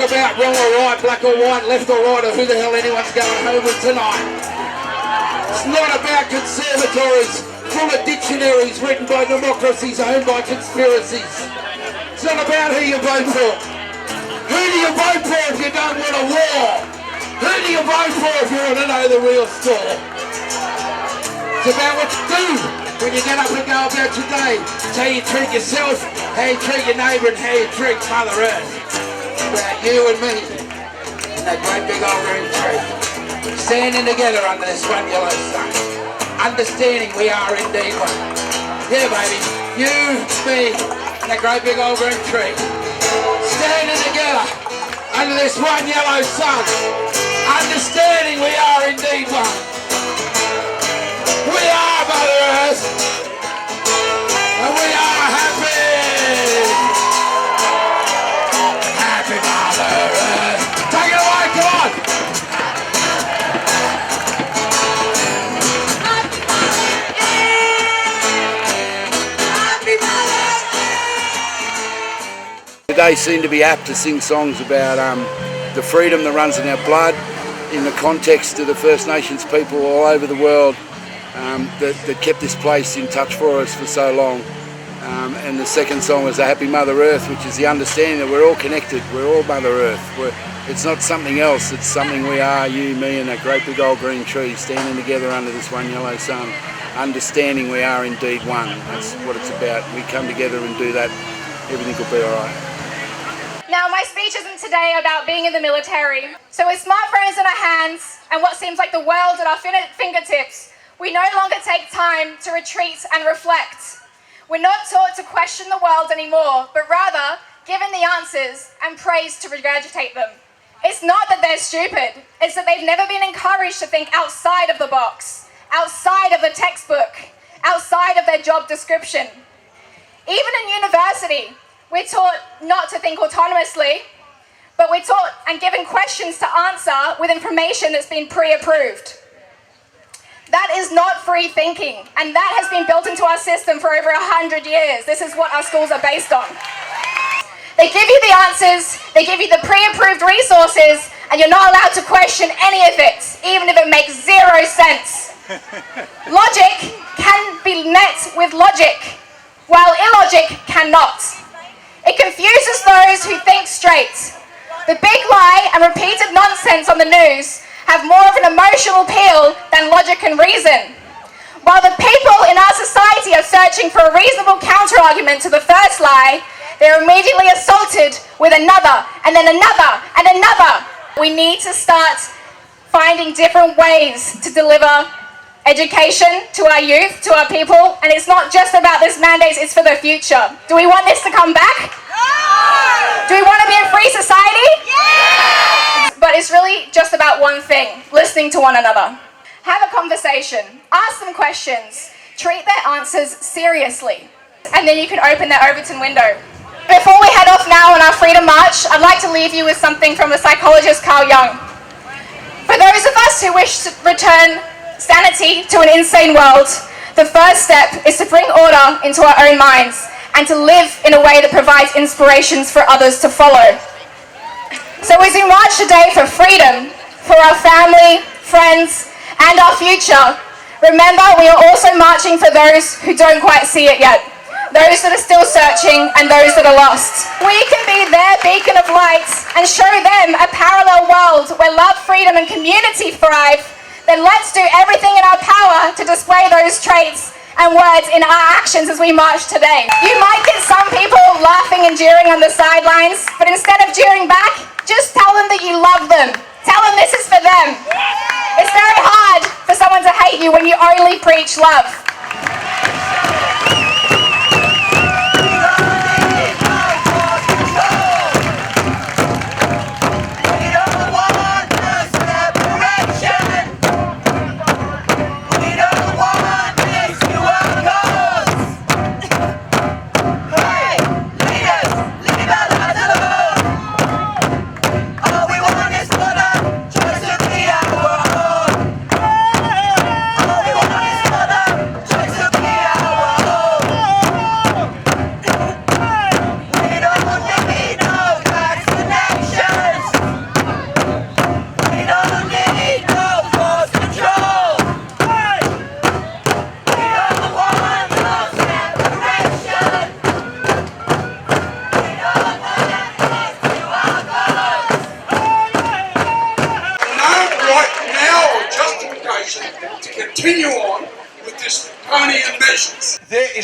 about wrong or right, black or white, left or right, or who the hell anyone's going home with tonight. It's not about conservatories full of dictionaries written by democracies owned by conspiracies. It's not about who you vote for. Who do you vote for if you don't want a war? Who do you vote for if you want to know the real story? It's about what you do when you get up and go about your day. It's how you treat yourself, how you treat your neighbour, and how you treat Mother Earth. It's about you and me and that great big old green tree. Standing together under this one yellow sun. Understanding we are indeed one. Yeah, baby. You, me, and that great big old green tree. Standing together under this one yellow sun. Understanding we are indeed one. We are Mother Earth. And we are happy. Happy Mother Earth. Take it away, come on. They seem to be apt to sing songs about the freedom that runs in our blood in the context of the First Nations people all over the world that kept this place in touch for us for so long. And the second song was A Happy Mother Earth, which is the understanding that we're all connected, we're all Mother Earth. It's not something else, it's something we are, you, me and that great big old green tree standing together under this one yellow sun, understanding we are indeed one. That's what it's about. We come together and do that, everything will be alright. Now, my speech isn't today about being in the military. So with smartphones in our hands and what seems like the world at our fingertips, we no longer take time to retreat and reflect. We're not taught to question the world anymore, but rather given the answers and praised to regurgitate them. It's not that they're stupid, it's that they've never been encouraged to think outside of the box, outside of the textbook, outside of their job description. Even in university, we're taught not to think autonomously, but we're taught and given questions to answer with information that's been pre-approved. That is not free thinking, and that has been built into our system for over 100 years. This is what our schools are based on. They give you the answers, they give you the pre-approved resources, and you're not allowed to question any of it, even if it makes zero sense. Logic can be met with logic, while illogic cannot. It confuses those who think straight. The big lie and repeated nonsense on the news have more of an emotional appeal than logic and reason. While the people in our society are searching for a reasonable counter-argument to the first lie, they're immediately assaulted with another, and then another, and another. We need to start finding different ways to deliver education to our youth, to our people, and it's not just about this mandate, it's for the future. Do we want this to come back? No! Do we want to be a free society? Yes! But it's really just about one thing, listening to one another. Have a conversation, ask them questions, treat their answers seriously, and then you can open their Overton window. Before we head off now on our Freedom March, I'd like to leave you with something from the psychologist Carl Jung. For those of us who wish to return sanity to an insane world, the first step is to bring order into our own minds and to live in a way that provides inspirations for others to follow. So as we march today for freedom, for our family, friends, and our future, remember we are also marching for those who don't quite see it yet, those that are still searching and those that are lost. We can be their beacon of light and show them a parallel world where love, freedom, and community thrive. Then let's do everything in our power to display those traits and words in our actions as we march today. You might get some people laughing and jeering on the sidelines, but instead of jeering back, just tell them that you love them. Tell them this is for them. It's very hard for someone to hate you when you only preach love.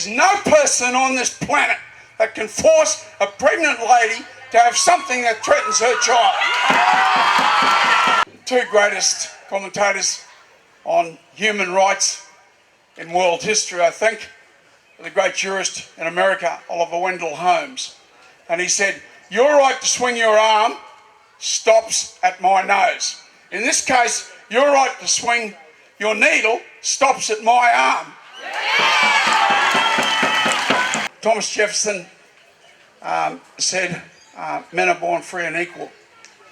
There's no person on this planet that can force a pregnant lady to have something that threatens her child. Two greatest commentators on human rights in world history, I think, the great jurist in America, Oliver Wendell Holmes. And he said, your right to swing your arm stops at my nose. In this case, your right to swing your needle stops at my arm. Thomas Jefferson said, men are born free and equal.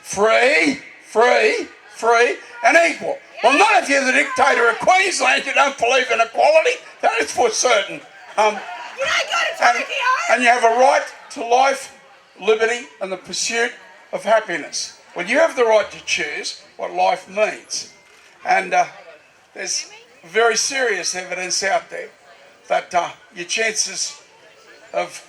Free, free, free and equal. Well, not if you're the dictator of Queensland, you don't believe in equality, that is for certain. And you have a right to life, liberty and the pursuit of happiness. Well, you have the right to choose what life means. And there's very serious evidence out there that your chances of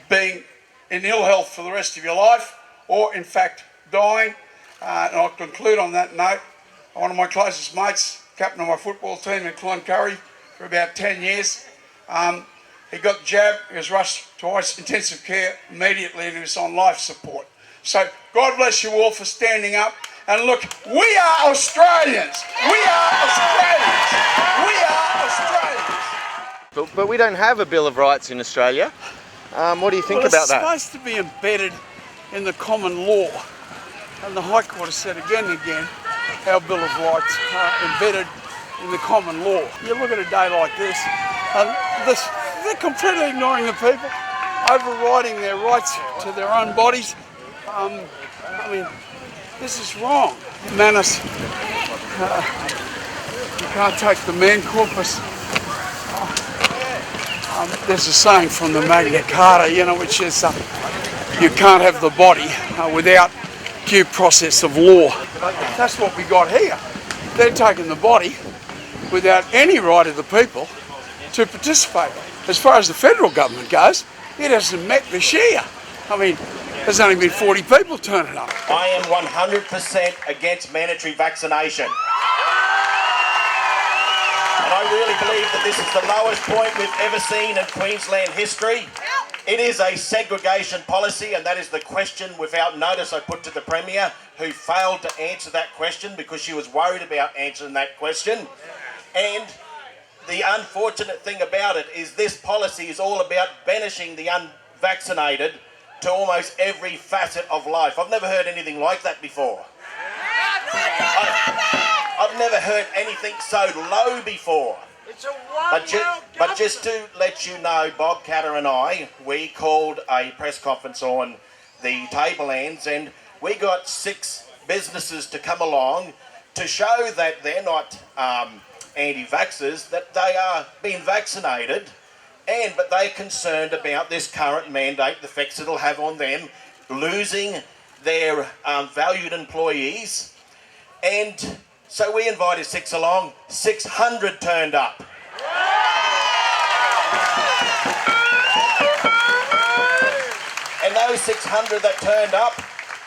being in ill health for the rest of your life, or in fact dying, and I'll conclude on that note. One of my closest mates, captain of my football team in Cloncurry for about 10 years, he got the jab, he was rushed to intensive care immediately and he was on life support. So God bless you all for standing up. And look, we are Australians. We are Australians. We are Australians. But we don't have a Bill of Rights in Australia. What do you think about that? It's supposed to be embedded in the common law. And the High Court has said again and again our Bill of Rights are embedded in the common law. You look at a day like this, they're completely ignoring the people, overriding their rights to their own bodies. I mean, this is wrong. Manus, you can't take the man corpus. There's a saying from the Magna Carta, which is you can't have the body without due process of law. That's what we got here. They're taking the body without any right of the people to participate. As far as the federal government goes, it hasn't met this year. I mean, there's only been 40 people turning up. I am 100% against mandatory vaccination. And I really believe that this is the lowest point we've ever seen in Queensland history. It is a segregation policy, and that is the question without notice I put to the Premier, who failed to answer that question because she was worried about answering that question. And the unfortunate thing about it is this policy is all about banishing the unvaccinated to almost every facet of life. I've never heard anything like that before. I've never heard anything so low before. But just to let you know, Bob Catter and I, we called a press conference on the Tablelands, and we got 6 businesses to come along to show that they're not anti-vaxxers, that they are being vaccinated, but they're concerned about this current mandate, the effects it'll have on them, losing their valued employees. And so we invited 6 along, 600 turned up. And those 600 that turned up,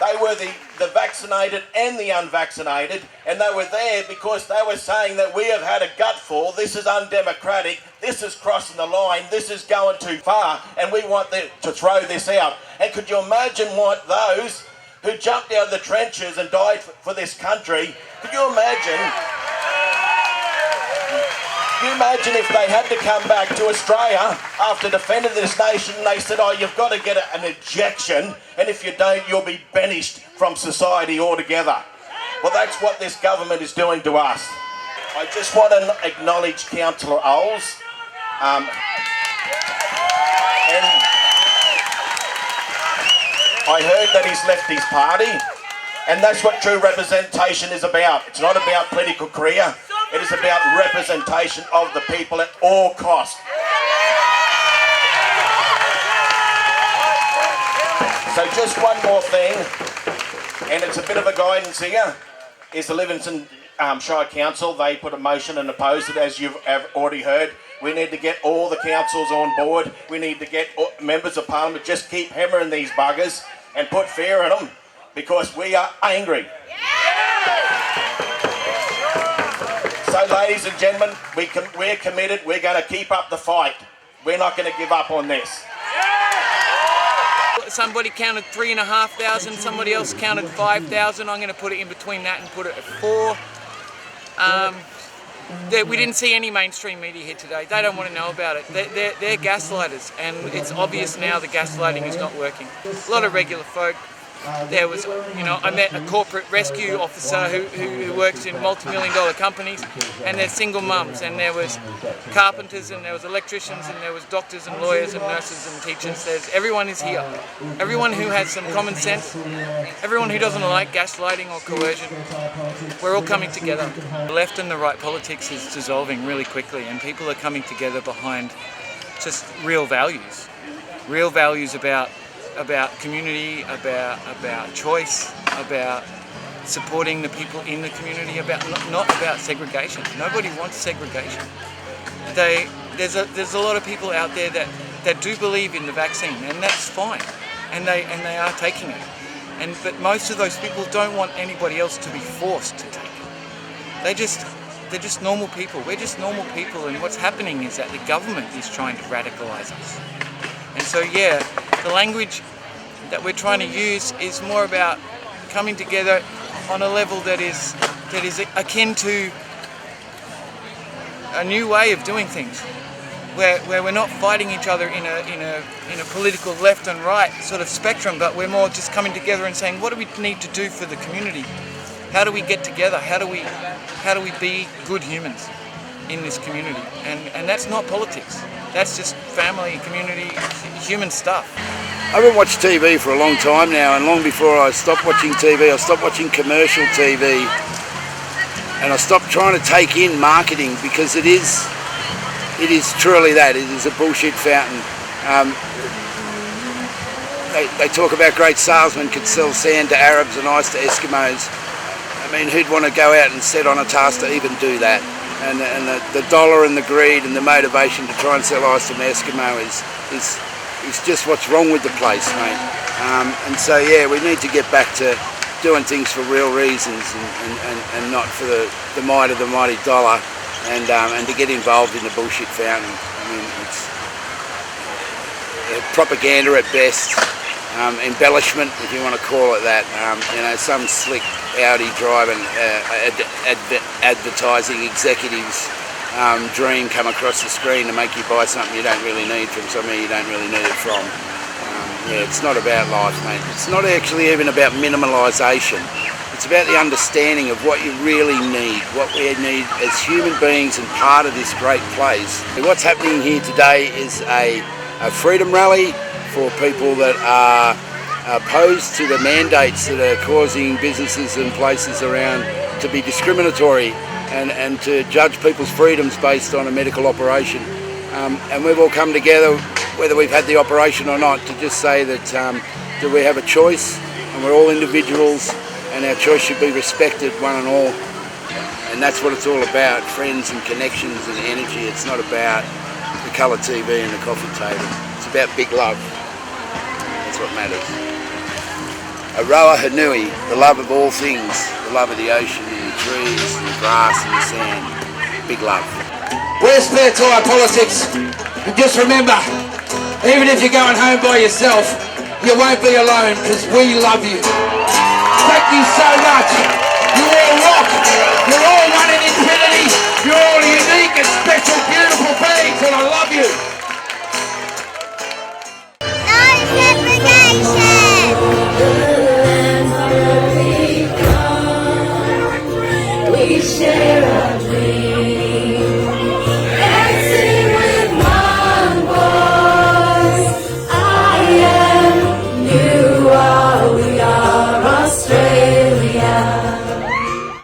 they were the vaccinated and the unvaccinated, and they were there because they were saying that we have had a gutful, this is undemocratic, this is crossing the line, this is going too far, and we want to throw this out. And could you imagine what those who jumped out of the trenches and died for this country, could you imagine? Can you imagine if they had to come back to Australia after defending this nation and they said, oh, you've got to get an ejection, and if you don't, you'll be banished from society altogether. Well, that's what this government is doing to us. I just want to acknowledge Councillor Oles. And I heard that he's left his party, and that's what true representation is about. It's not about political career. It is about representation of the people at all costs. So just one more thing, and it's a bit of a guidance here, is the Livingston Shire Council. They put a motion and opposed it, as you've already heard. We need to get all the councils on board. We need to get members of Parliament, just keep hammering these buggers and put fear in them, because we are angry. So, ladies and gentlemen, we're committed. We're going to keep up the fight. We're not going to give up on this. Somebody counted 3,500, somebody else counted 5,000. I'm going to put it in between that and put it at 4. We didn't see any mainstream media here today. They don't want to know about it. They're gaslighters, and it's obvious now the gaslighting is not working. A lot of regular folk. There was, I met a corporate rescue officer who works in multi-million-dollar companies, and they're single mums, and there was carpenters, and there was electricians, and there was doctors and lawyers and nurses and teachers. Everyone is here. Everyone who has some common sense, everyone who doesn't like gaslighting or coercion, we're all coming together. The left and the right politics is dissolving really quickly, and people are coming together behind just real values about community, about choice, about supporting the people in the community, not about segregation. Nobody wants segregation. There's a lot of people out there that do believe in the vaccine, and that's fine, and they are taking it. But most of those people don't want anybody else to be forced to take it. They're just normal people. We're just normal people, and what's happening is that the government is trying to radicalise us. And so, yeah, the language that we're trying to use is more about coming together on a level that is akin to a new way of doing things, where we're not fighting each other in a political left and right sort of spectrum, but we're more just coming together and saying, what do we need to do for the community? How do we get together? How do we be good humans in this community? And that's not politics. That's just family, community, human stuff. I haven't watched TV for a long time now, and long before I stopped watching TV, I stopped watching commercial TV, and I stopped trying to take in marketing, because it is truly that. It is a bullshit fountain. They talk about great salesmen could sell sand to Arabs and ice to Eskimos. I mean, who'd want to go out and set on a task to even do that? And the dollar and the greed and the motivation to try and sell ice to an Eskimo is just what's wrong with the place, mate. And so, yeah, we need to get back to doing things for real reasons and not for the might of the mighty dollar, and to get involved in the bullshit fountain. I mean, it's propaganda at best, embellishment, if you want to call it that. Some slick Audi driving advertising executives dream come across the screen to make you buy something you don't really need from somewhere you don't really need it from. It's not about life, mate. It's not actually even about minimalisation. It's about the understanding of what you really need, what we need as human beings and part of this great place. And what's happening here today is a freedom rally for people that are opposed to the mandates that are causing businesses and places around to be discriminatory and to judge people's freedoms based on a medical operation. And we've all come together, whether we've had the operation or not, to just say that we have a choice, and we're all individuals, and our choice should be respected, one and all. And that's what it's all about, friends and connections and energy. It's not about the colour TV and the coffee table. It's about big love. That's what matters. Aroa Hanui, the love of all things, the love of the ocean and the trees and the grass and the sand. Big love. We're spare tire politics. And just remember, even if you're going home by yourself, you won't be alone, because we love you. Thank you so much. You all rock. You